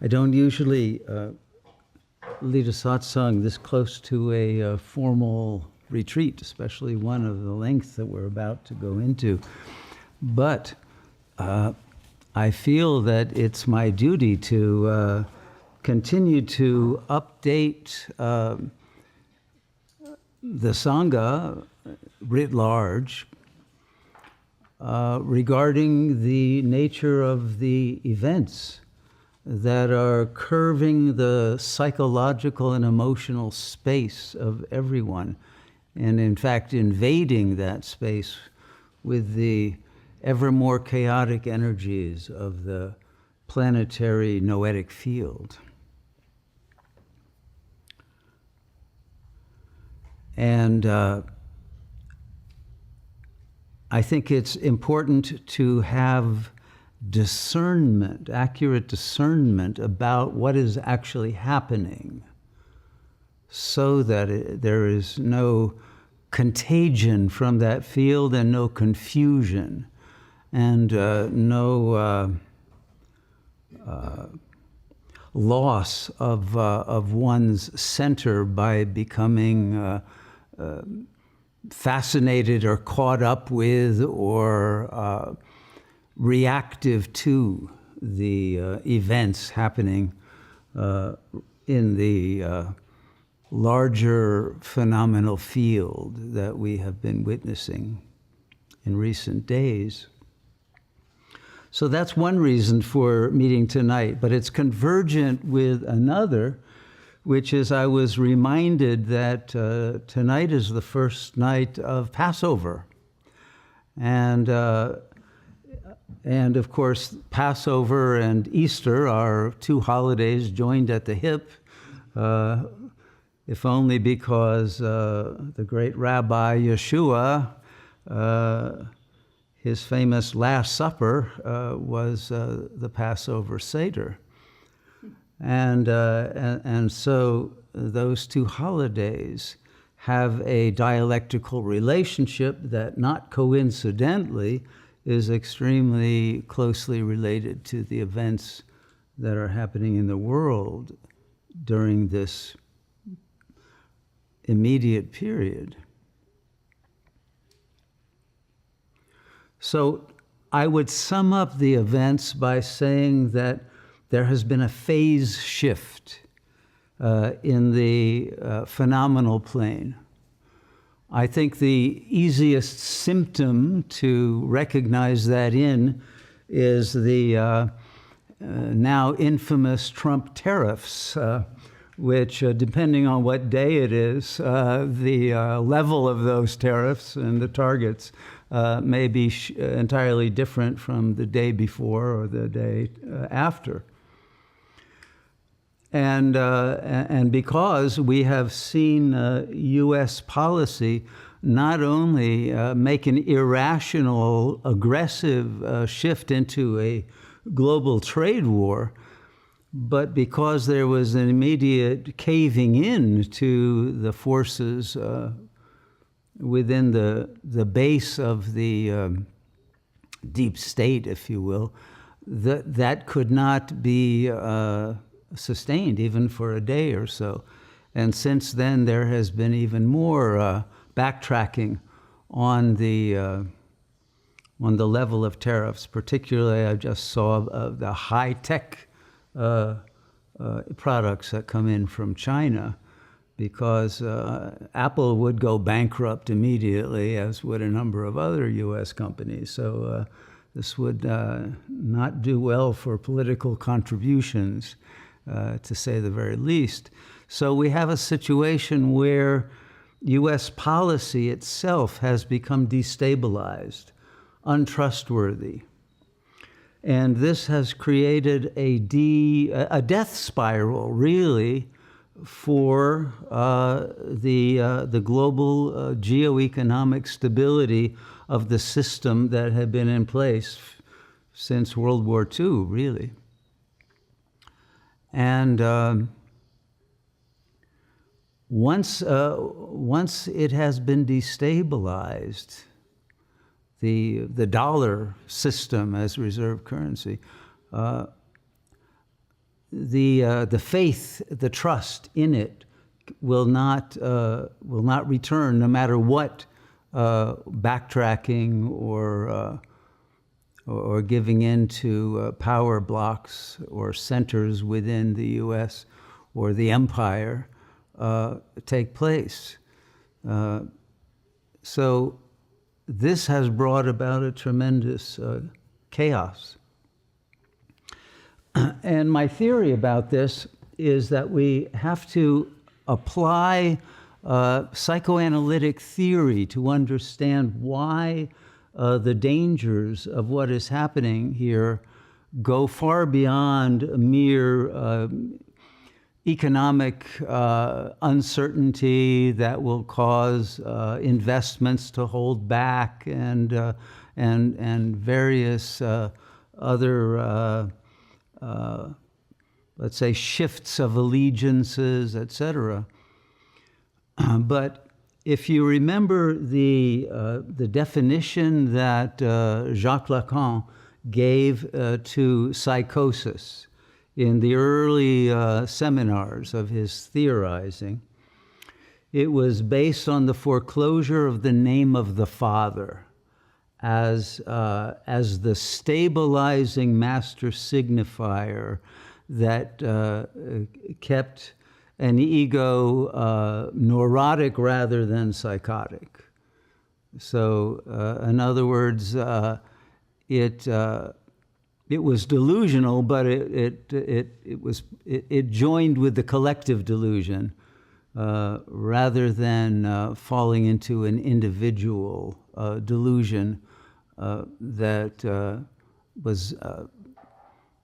I don't usually lead a satsang this close to a formal retreat, especially one of the length that we're about to go into. But I feel that it's my duty to continue to update the Sangha writ large regarding the nature of the events that are curving the psychological and emotional space of everyone, and in fact invading that space with the ever more chaotic energies of the planetary noetic field. And I think it's important to have discernment, accurate discernment about what is actually happening, so that there is no contagion from that field and no confusion and no loss of one's center by becoming fascinated or caught up with or reactive to the events happening in the larger phenomenal field that we have been witnessing in recent days. So that's one reason for meeting tonight, but it's convergent with another, which is I was reminded that tonight is the first night of Passover. And of course, Passover and Easter are two holidays joined at the hip, if only because the great Rabbi Yeshua, his famous Last Supper was the Passover Seder. And so those two holidays have a dialectical relationship that, not coincidentally, is extremely closely related to the events that are happening in the world during this immediate period. So I would sum up the events by saying that there has been a phase shift in the phenomenal plane. I think the easiest symptom to recognize that in is the now infamous Trump tariffs, which, depending on what day it is, the level of those tariffs and the targets may be entirely different from the day before or the day after. And because we have seen U.S. policy not only make an irrational, aggressive shift into a global trade war, but because there was an immediate caving in to the forces within the base of the deep state, if you will, that could not be sustained even for a day or so. And since then, there has been even more backtracking on the level of tariffs. Particularly, I just saw the high-tech products that come in from China, because Apple would go bankrupt immediately, as would a number of other U.S. companies. So this would not do well for political contributions, to say the very least. So we have a situation where U.S. policy itself has become destabilized, untrustworthy. And this has created a death spiral, really, for the global geoeconomic stability of the system that had been in place since World War II, really. And once it has been destabilized, the dollar system as reserve currency, the faith, the trust in it will not return, no matter what backtracking or giving in to power blocks or centers within the U.S. or the empire take place. So this has brought about a tremendous chaos. And my theory about this is that we have to apply psychoanalytic theory to understand why the dangers of what is happening here go far beyond mere economic uncertainty that will cause investments to hold back and various other let's say shifts of allegiances, etc. But if you remember the definition that Jacques Lacan gave to psychosis in the early seminars of his theorizing, it was based on the foreclosure of the name of the Father as the stabilizing master signifier that kept an ego neurotic rather than psychotic. So, in other words, it was delusional, but it joined with the collective delusion rather than falling into an individual delusion that was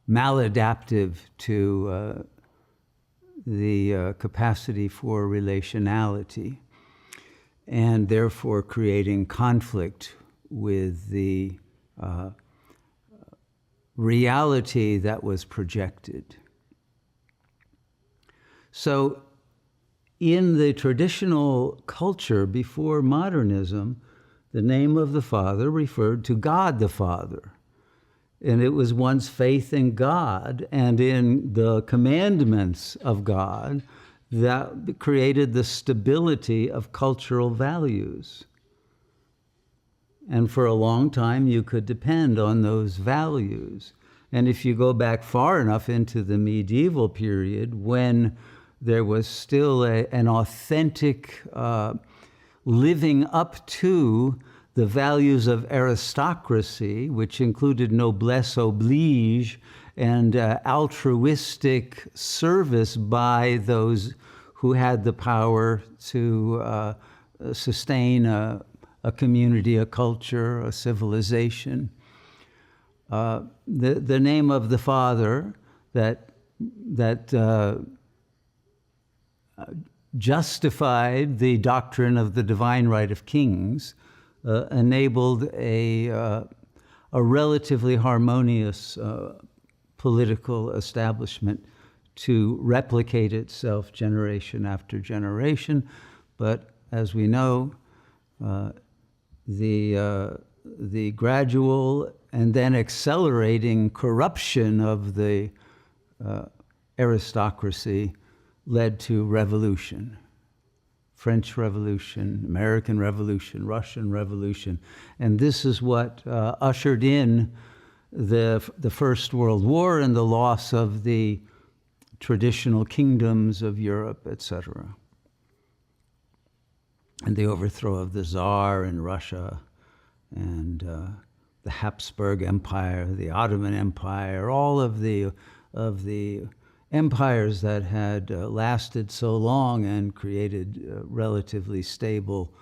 maladaptive to the capacity for relationality, and therefore creating conflict with the reality that was projected. So in the traditional culture before modernism, the name of the Father referred to God the Father. And it was one's faith in God and in the commandments of God that created the stability of cultural values. And for a long time, you could depend on those values. And if you go back far enough into the medieval period, when there was still an authentic living up to the values of aristocracy, which included noblesse oblige and altruistic service by those who had the power to sustain a community, a culture, a civilization. The name of the Father that justified the doctrine of the divine right of kings enabled a relatively harmonious political establishment to replicate itself generation after generation. But as we know, the gradual and then accelerating corruption of the aristocracy led to revolution. French Revolution, American Revolution, Russian Revolution. And this is what ushered in the First World War and the loss of the traditional kingdoms of Europe, etc. And the overthrow of the Tsar in Russia and the Habsburg Empire, the Ottoman Empire, all of the empires that had lasted so long and created relatively stable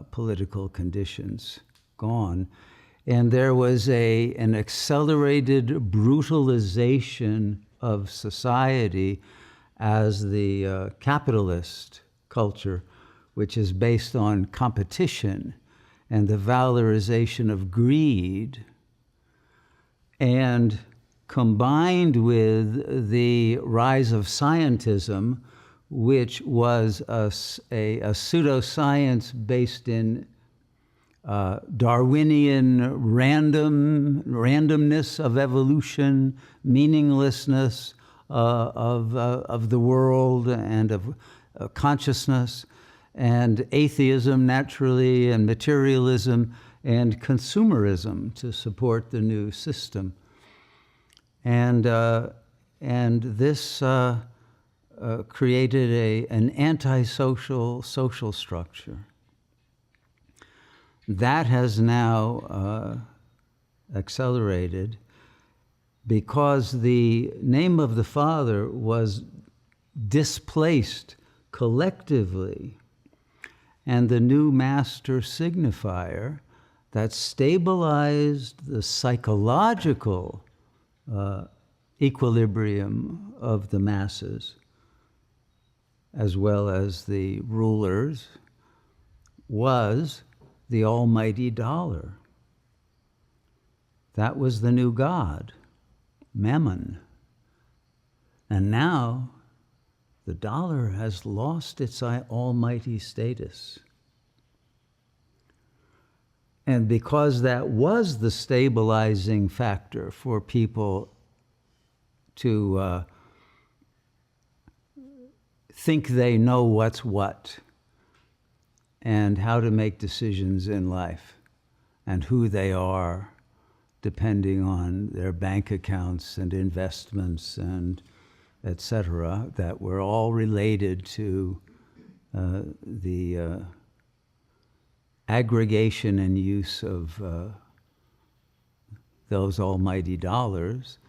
political conditions gone. And there was an accelerated brutalization of society as the capitalist culture, which is based on competition and the valorization of greed, and combined with the rise of scientism, which was a pseudoscience based in Darwinian randomness of evolution, meaninglessness of the world and of consciousness, and atheism naturally, and materialism and consumerism to support the new system. And this created an antisocial social structure. That has now accelerated because the name of the Father was displaced collectively, and the new master signifier that stabilized the psychological equilibrium of the masses, as well as the rulers, was the almighty dollar. That was the new god, Mammon. And now the dollar has lost its almighty status. And because that was the stabilizing factor for people to think they know what's what and how to make decisions in life and who they are, depending on their bank accounts and investments and etc., that were all related to the aggregation and use of those almighty dollars.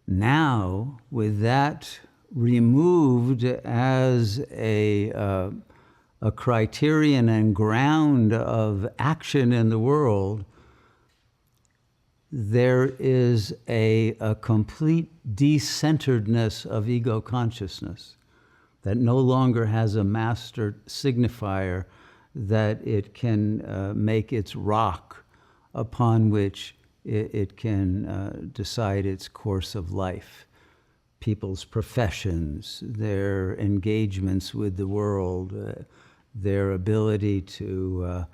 Now, with that removed as a criterion and ground of action in the world, there is a complete decenteredness of ego consciousness that no longer has a master signifier that it can make its rock upon which it can decide its course of life. People's professions, their engagements with the world, their ability to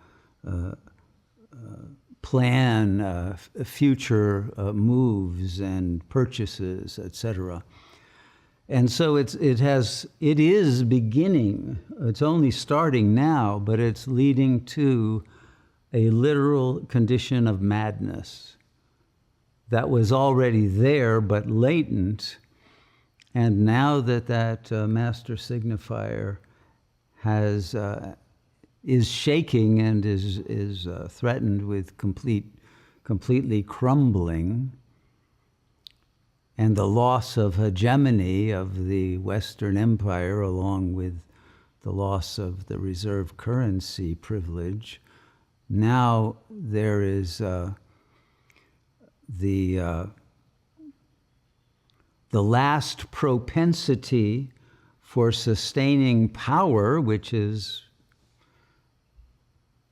plan future moves and purchases, etc. And so it is beginning, it's only starting now, but it's leading to a literal condition of madness that was already there but latent. And now that master signifier is shaking and is threatened with completely crumbling, and the loss of hegemony of the Western Empire, along with the loss of the reserve currency privilege, now there is the last propensity for sustaining power, which is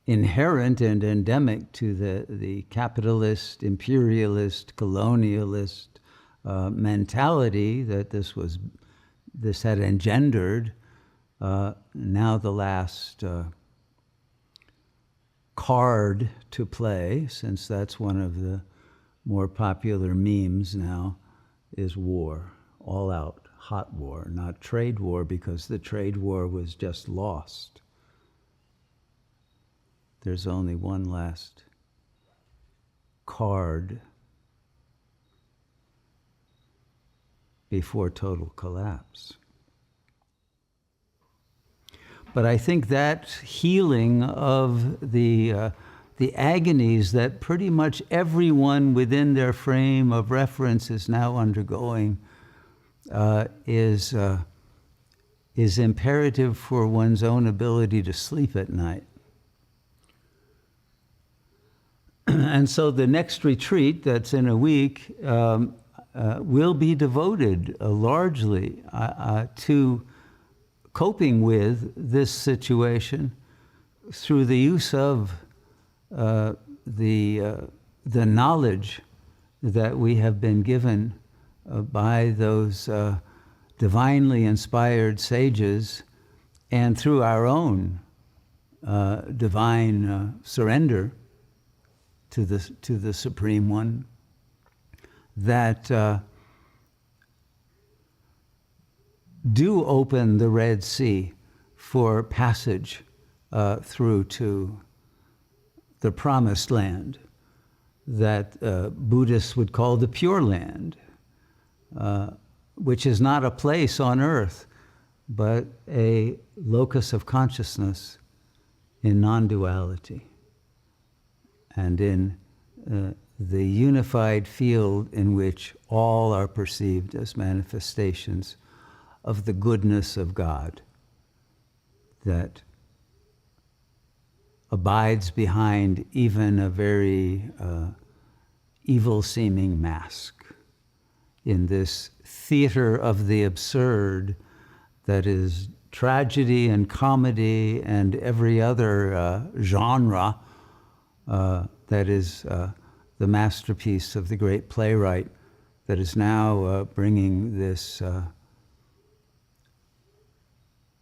inherent and endemic to the capitalist, imperialist, colonialist mentality that this had engendered. Now the last card to play, since that's one of the more popular memes now, is war, all out, hot war, not trade war, because the trade war was just lost. There's only one last card before total collapse. But I think that healing of the agonies that pretty much everyone within their frame of reference is now undergoing is imperative for one's own ability to sleep at night. And so the next retreat that's in a week will be devoted largely to coping with this situation through the use of the knowledge that we have been given by those divinely inspired sages, and through our own divine surrender to the Supreme One, that do open the Red Sea for passage through to the promised land that Buddhists would call the Pure Land, which is not a place on earth, but a locus of consciousness in non-duality and in the unified field in which all are perceived as manifestations of the goodness of God that abides behind even a very evil-seeming mask in this theater of the absurd that is tragedy and comedy and every other genre that is the masterpiece of the great playwright that is now bringing this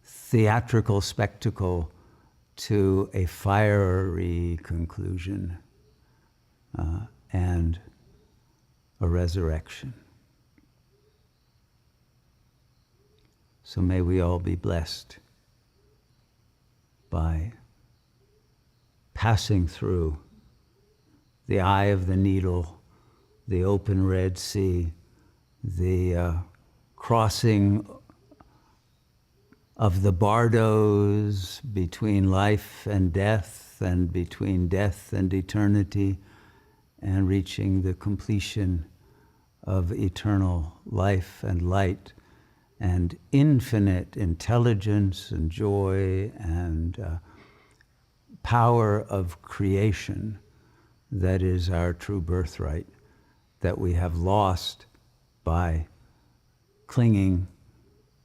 theatrical spectacle to a fiery conclusion and a resurrection. So may we all be blessed by passing through the eye of the needle, the open Red Sea, the crossing of the bardos between life and death and between death and eternity, and reaching the completion of eternal life and light and infinite intelligence and joy and power of creation that is our true birthright, that we have lost by clinging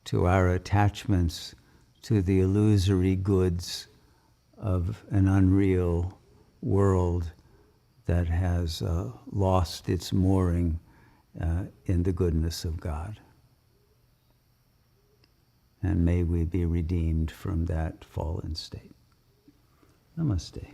to our attachments to the illusory goods of an unreal world that has lost its mooring in the goodness of God. And may we be redeemed from that fallen state. Namaste.